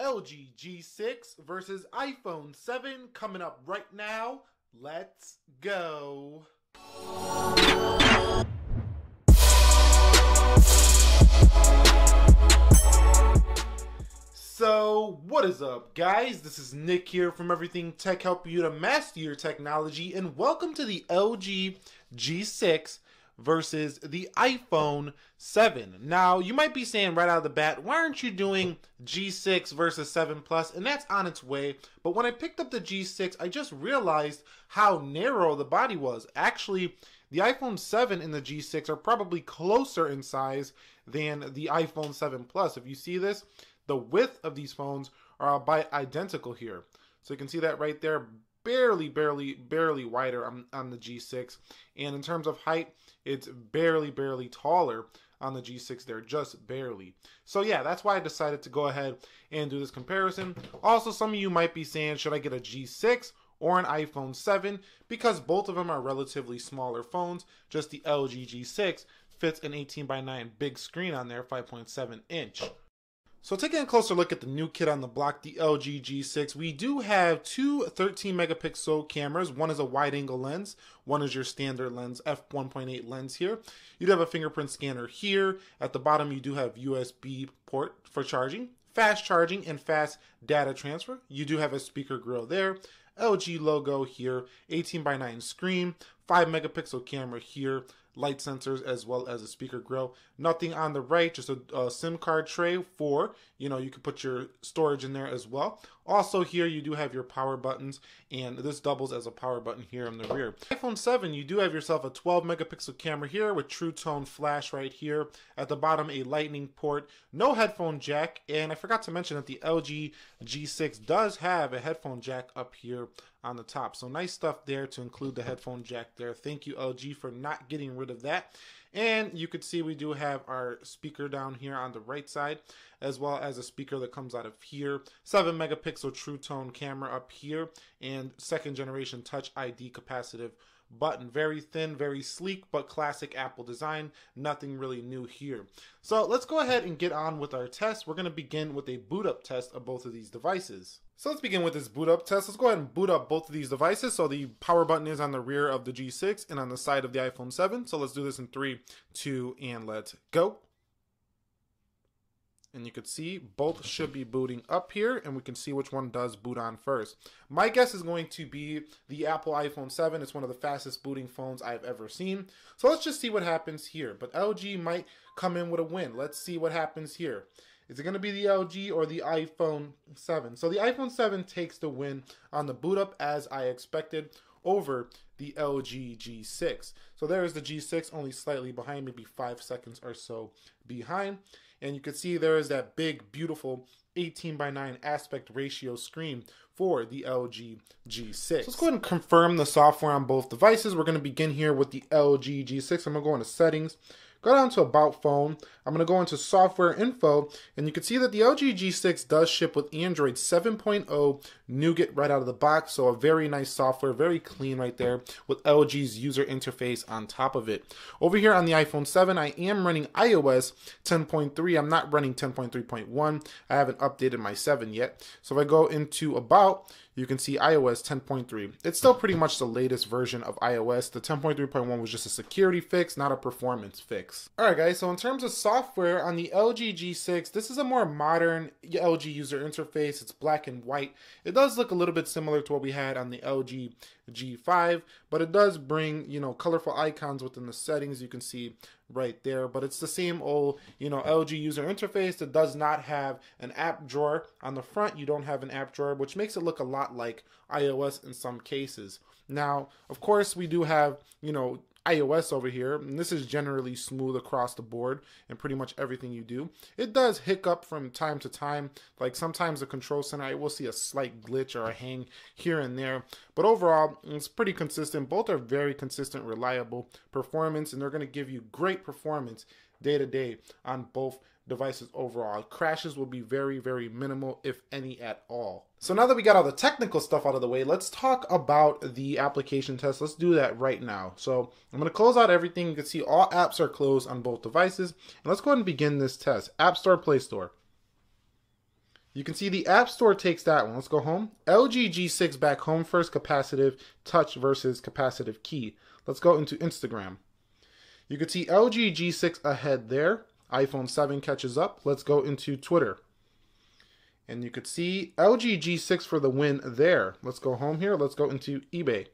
LG G6 versus iPhone 7 coming up right now. Let's go. So, what is up, guys? This is Nick here from Everything Tech, helping you to master your technology, and welcome to the LG G6 versus the iPhone 7. Now, you might be saying right out of the bat, why aren't you doing G6 versus 7 Plus? And that's on its way. But when I picked up the G6, I just realized how narrow the body was. Actually, the iPhone 7 and the G6 are probably closer in size than the iPhone 7 Plus. If you see this, the width of these phones are about identical here. So you can see that right there, barely wider on the G6. And in terms of height, it's barely taller on the G6 there, just barely. So yeah, that's why I decided to go ahead and do this comparison. Also, some of you might be saying, should I get a G6 or an iPhone 7? Because both of them are relatively smaller phones. Just the LG G6 fits an 18:9 big screen on there, 5.7 inch. So taking a closer look at the new kid on the block, the LG G6, we do have two 13 megapixel cameras. One is a wide angle lens, one is your standard lens, f1.8 lens here. You do have a fingerprint scanner here. At the bottom, you do have USB port for charging, fast charging, and fast data transfer. You do have a speaker grill there. LG logo here, 18:9 screen, 5 megapixel camera here, light sensors as well as a speaker grill. Nothing on the right, just a SIM card tray for, you can put your storage in there as well. Also here you do have your power buttons, and this doubles as a power button here in the rear. iPhone 7, you do have yourself a 12 megapixel camera here with True Tone flash right here. At the bottom, a lightning port, no headphone jack, and I forgot to mention that the LG G6 does have a headphone jack up here on the top. So nice stuff there to include the headphone jack there. Thank you, LG, for not getting rid of that. And you could see we do have our speaker down here on the right side, as well as a speaker that comes out of here. 7 megapixel True Tone camera up here, and second generation Touch ID capacitive button. Very thin, very sleek, but classic Apple design. Nothing really new here. So let's go ahead and get on with our test. We're going to begin with a boot up test of both of these devices. So let's begin with this boot up test. Let's go ahead and boot up both of these devices. So the power button is on the rear of the G6 and on the side of the iPhone 7. So let's do this in 3, 2, and let's go. And you can see both should be booting up here, and we can see which one does boot on first. My guess is going to be the Apple iPhone 7. It's one of the fastest booting phones I've ever seen. So let's just see what happens here. But LG might come in with a win. Let's see what happens here. Is it going to be the LG or the iPhone 7? So the iPhone 7 takes the win on the boot up, as I expected, over the LG G6. So there's the G6, only slightly behind, maybe 5 seconds or so behind. And you can see there is that big, beautiful 18:9 aspect ratio screen for the LG G6. So let's go ahead and confirm the software on both devices. We're going to begin here with the LG G6. I'm going to go into settings. Go down to About Phone. I'm going to go into Software Info, and you can see that the LG G6 does ship with Android 7.0 Nougat right out of the box, so a very nice software, very clean right there with LG's user interface on top of it. Over here on the iPhone 7, I am running iOS 10.3. I'm not running 10.3.1. I haven't updated my 7 yet. So if I go into About, you can see iOS 10.3. It's still pretty much the latest version of iOS. The 10.3.1 was just a security fix, not a performance fix. Alright guys, so in terms of software on the LG G6, this is a more modern LG user interface. It's black and white. It does look a little bit similar to what we had on the LG G5, but it does bring, colorful icons within the settings. You can see right there, but it's the same old, LG user interface. That does not have an app drawer on the front. You don't have an app drawer, which makes it look a lot like iOS in some cases. Now, of course, we do have, iOS over here, and this is generally smooth across the board and pretty much everything you do. It does hiccup from time to time, like sometimes the control center, I will see a slight glitch or a hang here and there, but overall it's pretty consistent. Both are very consistent, reliable performance, and they're going to give you great performance day to day on both devices overall. Crashes will be very minimal, if any at all. So now that we got all the technical stuff out of the way, let's talk about the application test. Let's do that right now. So I'm going to close out everything. You can see all apps are closed on both devices. And let's go ahead and begin this test. App Store, Play Store. You can see the App Store takes that one. Let's go home. LG G6 back home first, capacitive touch versus capacitive key. Let's go into Instagram. You can see LG G6 ahead there. iPhone 7 catches up. Let's go into Twitter. And you could see LG G6 for the win there. Let's go home here. Let's go into eBay.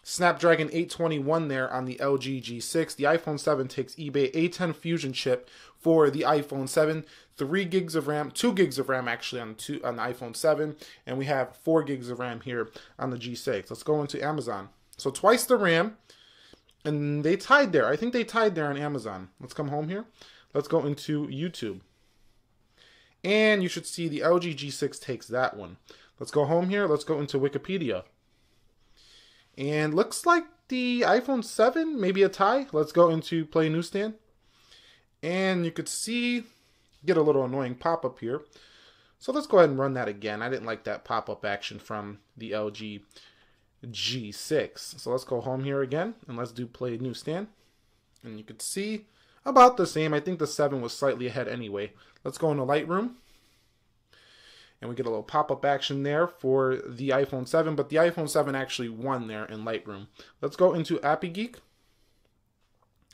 Snapdragon 821 there on the LG G6. The iPhone 7 takes eBay A10 Fusion chip for the iPhone 7. 3 gigs of RAM, 2 gigs of RAM actually on the iPhone 7. And we have 4 gigs of RAM here on the G6. Let's go into Amazon. So twice the RAM. And they tied there. I think they tied there on Amazon. Let's come home here. Let's go into YouTube. And you should see the LG G6 takes that one. Let's go home here. Let's go into Wikipedia. And looks like the iPhone 7, maybe a tie. Let's go into Play Newsstand. And you could see, get a little annoying pop-up here. So let's go ahead and run that again. I didn't like that pop-up action from the LG G6. So let's go home here again. And let's do Play Newsstand. And you could see about the same. I think the 7 was slightly ahead anyway. Let's go into Lightroom. And we get a little pop-up action there for the iPhone 7, but the iPhone 7 actually won there in Lightroom. Let's go into Appy Geek.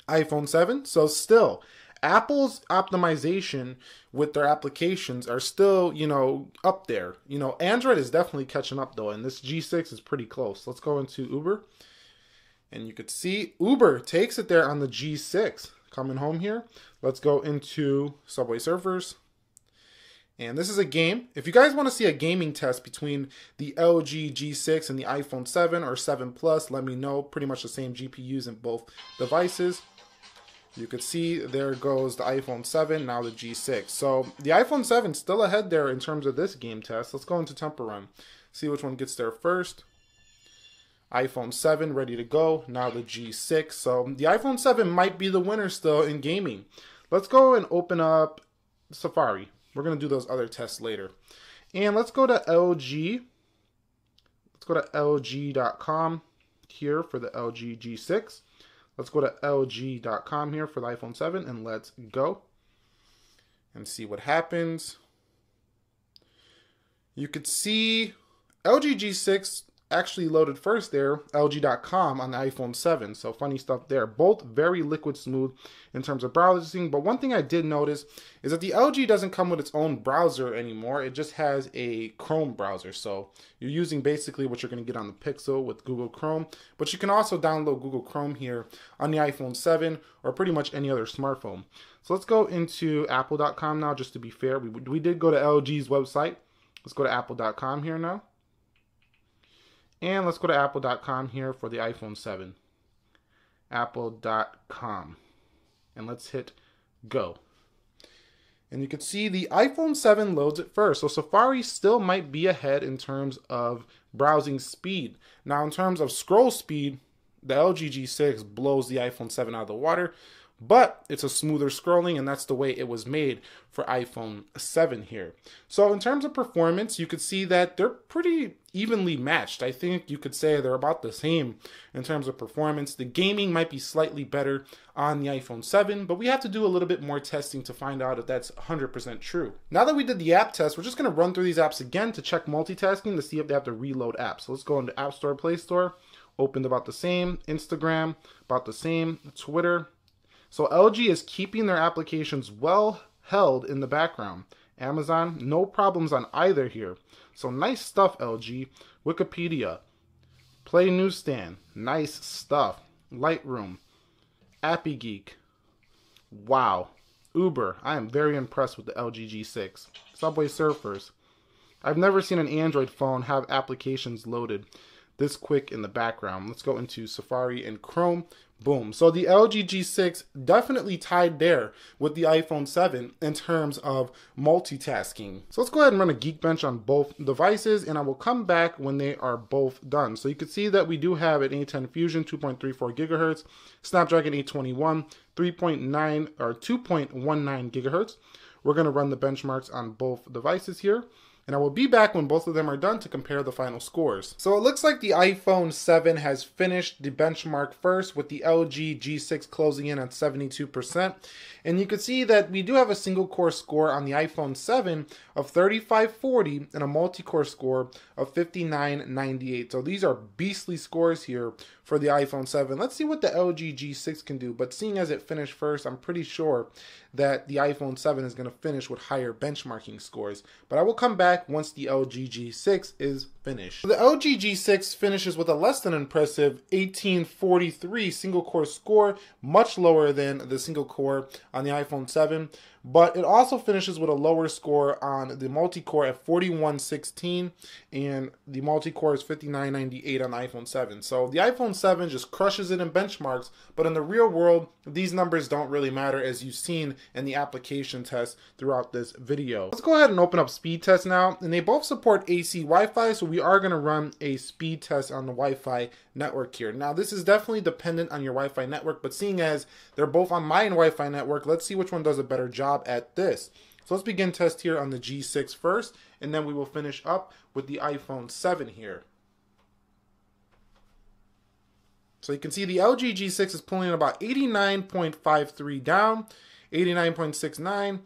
iPhone 7. So still, Apple's optimization with their applications are still, up there. Android is definitely catching up though, and this G6 is pretty close. Let's go into Uber. And you could see Uber takes it there on the G6. Coming home here. Let's go into Subway Surfers. And this is a game. If you guys want to see a gaming test between the LG G6 and the iPhone 7 or 7 Plus, let me know. Pretty much the same GPUs in both devices. You could see there goes the iPhone 7, now the G6. So the iPhone 7 still ahead there in terms of this game test. Let's go into Temple Run. See which one gets there first. iPhone 7 ready to go. Now the G6. So the iPhone 7 might be the winner still in gaming. Let's go and open up Safari. We're going to do those other tests later. And let's go to LG. Let's go to LG.com here for the LG G6. Let's go to LG.com here for the iPhone 7 and let's go and see what happens. You could see LG G6 actually loaded first there, LG.com on the iPhone 7. So funny stuff there. Both very liquid smooth in terms of browsing. But one thing I did notice is that the LG doesn't come with its own browser anymore. It just has a Chrome browser. So you're using basically what you're going to get on the Pixel with Google Chrome. But you can also download Google Chrome here on the iPhone 7 or pretty much any other smartphone. So let's go into Apple.com now, just to be fair. We did go to LG's website. Let's go to Apple.com here now. And let's go to Apple.com here for the iPhone 7. Apple.com. And let's hit go. And you can see the iPhone 7 loads it first. So Safari still might be ahead in terms of browsing speed. Now in terms of scroll speed, the LG G6 blows the iPhone 7 out of the water. But it's a smoother scrolling, and that's the way it was made for iPhone 7 here. So in terms of performance, you could see that they're pretty evenly matched. I think you could say they're about the same in terms of performance. The gaming might be slightly better on the iPhone 7, but we have to do a little bit more testing to find out if that's 100% true. Now that we did the app test, we're just going to run through these apps again to check multitasking to see if they have to reload apps. So let's go into App Store, Play Store. Opened about the same. Instagram, about the same. Twitter. So LG is keeping their applications well held in the background. Amazon, no problems on either here. So nice stuff, LG. Wikipedia, Play Newsstand, nice stuff. Lightroom, Appy Geek, wow. Uber, I am very impressed with the LG G6. Subway Surfers, I've never seen an Android phone have applications loaded this quick in the background. Let's go into Safari and Chrome. Boom. So the LG G6 definitely tied there with the iPhone 7 in terms of multitasking. So let's go ahead and run a Geekbench on both devices, and I will come back when they are both done. So you can see that we do have an A10 Fusion 2.34 gigahertz, Snapdragon 821, 3.9 or 2.19 gigahertz. We're going to run the benchmarks on both devices here. and I will be back when both of them are done to compare the final scores. So it looks like the iPhone 7 has finished the benchmark first, with the LG G6 closing in at 72%. And you can see that we do have a single core score on the iPhone 7 of 3540 and a multi-core score of 5998. So these are beastly scores here for the iPhone 7. Let's see what the LG G6 can do. But seeing as it finished first, I'm pretty sure that the iPhone 7 is going to finish with higher benchmarking scores. But I will come back once the LG G6 is finished. The LG G6 finishes with a less than impressive 1843 single core score, much lower than the single core on the iPhone 7. But it also finishes with a lower score on the multi-core at 4116, and the multi-core is 5998 on the iPhone 7. So the iPhone 7 just crushes it in benchmarks, but in the real world, these numbers don't really matter, as you've seen in the application test throughout this video. Let's go ahead and open up speed tests now, and they both support AC Wi-Fi, so we are going to run a speed test on the Wi-Fi network here. Now, this is definitely dependent on your Wi-Fi network, but seeing as they're both on my Wi-Fi network, let's see which one does a better job at this. So let's begin test here on the G6 first, and then we will finish up with the iPhone 7 here. So you can see the LG G6 is pulling in about 89.53 down, 89.69.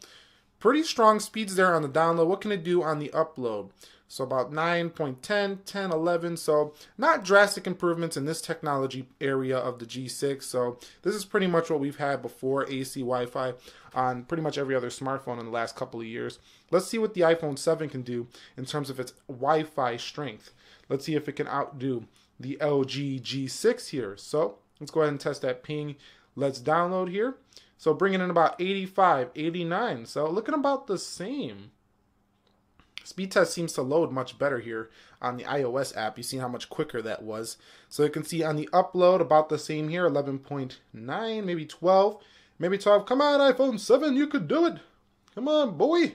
Pretty strong speeds there on the download. What can it do on the upload? So about 9.10, 10, 11. So not drastic improvements in this technology area of the G6. So this is pretty much what we've had before, AC Wi-Fi on pretty much every other smartphone in the last couple of years. Let's see what the iPhone 7 can do in terms of its Wi-Fi strength. Let's see if it can outdo the LG G6 here. So let's go ahead and test that ping. Let's download here. So bringing in about 85, 89. So looking about the same. Speed test seems to load much better here on the iOS app. You see how much quicker that was. So you can see on the upload about the same here, 11.9, maybe 12. Maybe 12. Come on, iPhone 7, you could do it. Come on, boy.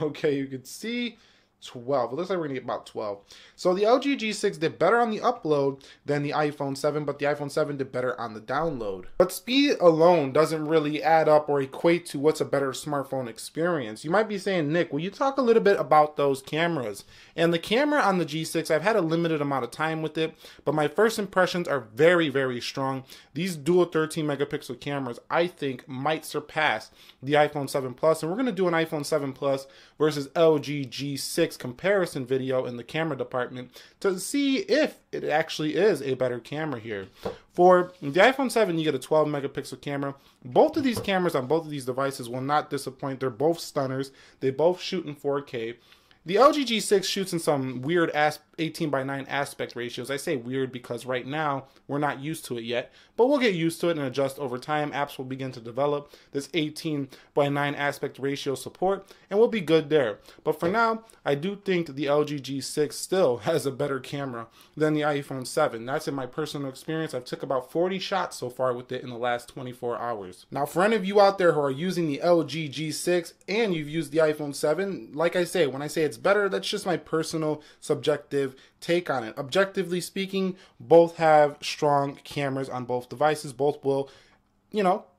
Okay, you can see 12. It looks like we're going to get about 12. So the LG G6 did better on the upload than the iPhone 7, but the iPhone 7 did better on the download. But speed alone doesn't really add up or equate to what's a better smartphone experience. You might be saying, Nick, will you talk a little bit about those cameras? And the camera on the G6, I've had a limited amount of time with it, but my first impressions are very, very strong. These dual 13 megapixel cameras, I think, might surpass the iPhone 7 Plus, and we're going to do an iPhone 7 Plus versus LG G6 comparison video in the camera department to see if it actually is a better camera here. For the iPhone 7, you get a 12 megapixel camera. Both of these cameras on both of these devices will not disappoint. They're both stunners. They both shoot in 4K. The LG G6 shoots in some weird 18:9 aspect ratios. I say weird because right now we're not used to it yet, but we'll get used to it and adjust over time. Apps will begin to develop this 18:9 aspect ratio support, and we'll be good there. But for now, I do think the LG G6 still has a better camera than the iPhone 7. That's in my personal experience. I've took about 40 shots so far with it in the last 24 hours. Now, for any of you out there who are using the LG G6 and you've used the iPhone 7, like I say, when I say it's better, that's just my personal subjective take on it. Objectively speaking, both have strong cameras on both devices. Both will,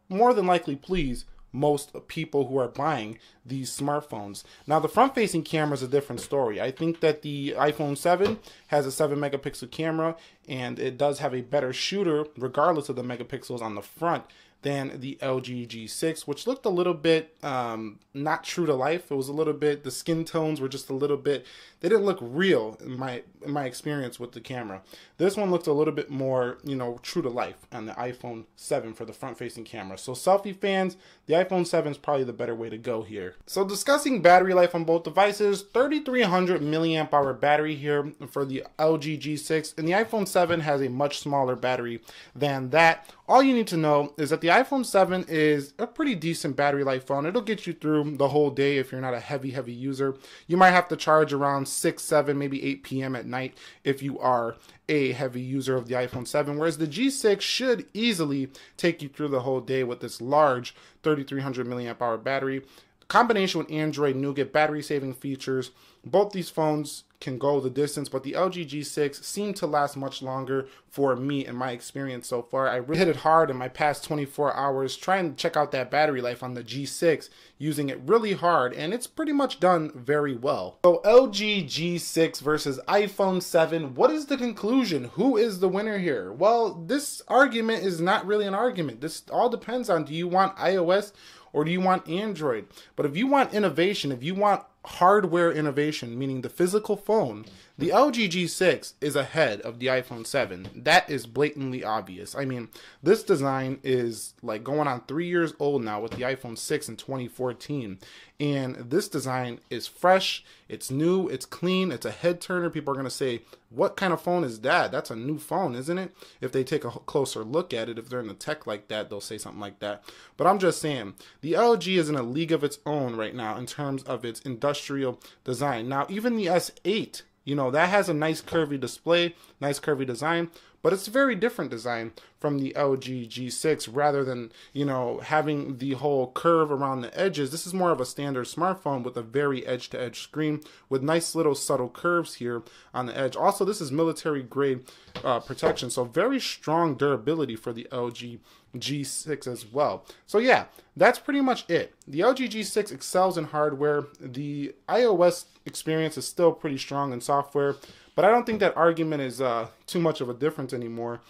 more than likely please most people who are buying these smartphones. Now, the front-facing camera is a different story. I think that the iPhone 7 has a 7 megapixel camera, and it does have a better shooter, regardless of the megapixels on the front, than the LG G6, which looked a little bit not true to life. It was a little bit, the skin tones were just a little bit, they didn't look real in my experience with the camera. This one looked a little bit more, true to life on the iPhone 7 for the front-facing camera. So selfie fans, the iPhone 7 is probably the better way to go here. So discussing battery life on both devices, 3300 milliamp hour battery here for the LG G6, and the iPhone 7 has a much smaller battery than that. All you need to know is that the iPhone 7 is a pretty decent battery life phone. It'll get you through the whole day if you're not a heavy user. You might have to charge around 6, 7, maybe 8 p.m. at night if you are a heavy user of the iPhone 7, whereas the G6 should easily take you through the whole day with this large 3300 milliamp hour battery. Combination with Android Nougat, battery saving features. Both these phones can go the distance, but the LG G6 seemed to last much longer for me in my experience so far. I really hit it hard in my past 24 hours trying to check out that battery life on the G6, using it really hard, and it's pretty much done very well. So LG G6 versus iPhone 7, what is the conclusion? Who is the winner here? Well, this argument is not really an argument. This all depends on, do you want iOS or do you want Android? But if you want innovation, if you want hardware innovation, meaning the physical phone, the LG G6 is ahead of the iPhone 7. That is blatantly obvious. I mean, this design is like going on 3 years old now with the iPhone 6 in 2014. And this design is fresh, it's new, it's clean, it's a head turner. People are going to say, what kind of phone is that? That's a new phone, isn't it? If they take a closer look at it, if they're in the tech like that, they'll say something like that. But I'm just saying, the LG is in a league of its own right now in terms of its industrial design. Now, even the S8, you know, that has a nice curvy display, nice curvy design, but it's a very different design from the LG G6 rather than, you know, having the whole curve around the edges. This is more of a standard smartphone with a very edge-to-edge screen with nice little subtle curves here on the edge. Also, this is military grade protection, so very strong durability for the LG G6 as well. So yeah, that's pretty much it. The LG G6 excels in hardware. The iOS experience is still pretty strong in software, but I don't think that argument is too much of a difference anymore.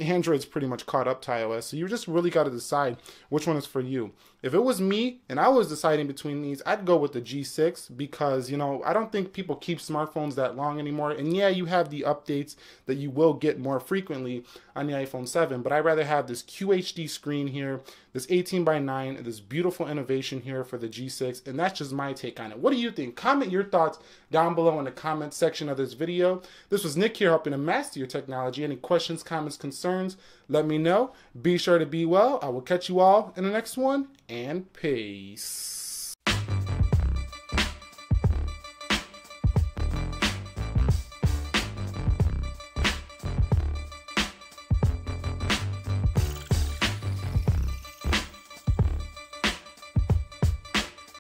Android's pretty much caught up to iOS, so you just really got to decide which one is for you. If it was me and I was deciding between these, I'd go with the G6 because, you know, I don't think people keep smartphones that long anymore. And yeah, you have the updates that you will get more frequently on the iPhone 7, but I'd rather have this QHD screen here, this 18:9, this beautiful innovation here for the G6, and that's just my take on it. What do you think? Comment your thoughts down below in the comment section of this video. This was Nick here helping to master your technology. Any questions, comments, concerns, let me know. Be sure to be well. I will catch you all in the next one, and peace.